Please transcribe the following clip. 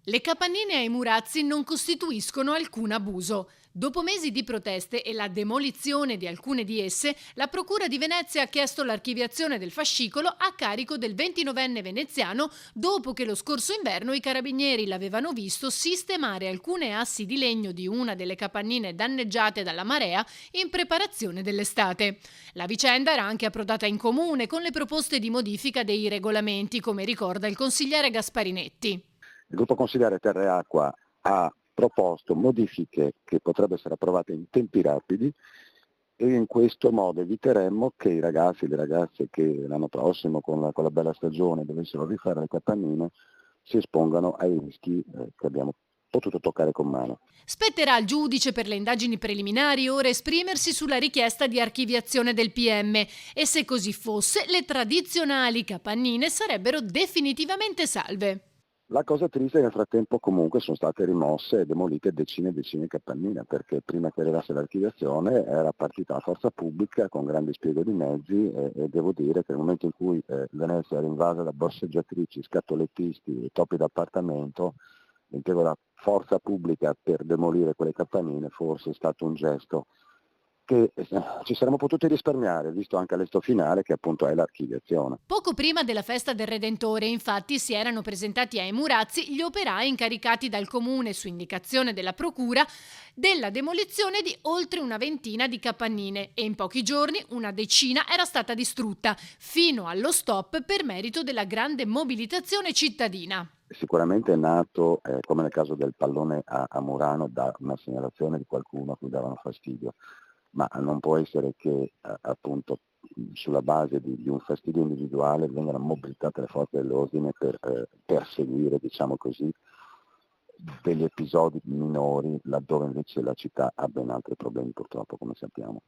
Le capannine ai Murazzi non costituiscono alcun abuso. Dopo mesi di proteste e la demolizione di alcune di esse, la Procura di Venezia ha chiesto l'archiviazione del fascicolo a carico del 29enne veneziano dopo che lo scorso inverno i carabinieri l'avevano visto sistemare alcune assi di legno di una delle capannine danneggiate dalla marea in preparazione dell'estate. La vicenda era anche approdata in comune con le proposte di modifica dei regolamenti, come ricorda il consigliere Gasparinetti. Il gruppo consigliare Terra e Acqua ha proposto modifiche che potrebbero essere approvate in tempi rapidi e in questo modo eviteremmo che i ragazzi e le ragazze che l'anno prossimo con la bella stagione dovessero rifare le capannine si espongano ai rischi che abbiamo potuto toccare con mano. Spetterà al giudice per le indagini preliminari ora esprimersi sulla richiesta di archiviazione del PM e se così fosse le tradizionali capannine sarebbero definitivamente salve. La cosa triste è che nel frattempo comunque sono state rimosse e demolite decine e decine di capannine, perché prima che arrivasse l'archiviazione era partita la forza pubblica con grande spiego di mezzi e devo dire che nel momento in cui Venezia era invasa da borseggiatrici, scatolettisti e topi d'appartamento, l'impiego della forza pubblica per demolire quelle capannine forse è stato un gesto che ci saremmo potuti risparmiare, visto anche l'esito finale che appunto è l'archiviazione. Poco prima della festa del Redentore, infatti, si erano presentati ai Murazzi gli operai incaricati dal comune, su indicazione della procura, della demolizione di oltre una ventina di capannine e in pochi giorni una decina era stata distrutta, fino allo stop per merito della grande mobilitazione cittadina. Sicuramente è nato, come nel caso del pallone a Murano, da una segnalazione di qualcuno a cui davano fastidio, ma non può essere che appunto sulla base di un fastidio individuale vengano mobilitate le forze dell'ordine per perseguire, diciamo così, degli episodi minori laddove invece la città ha ben altri problemi purtroppo, come sappiamo.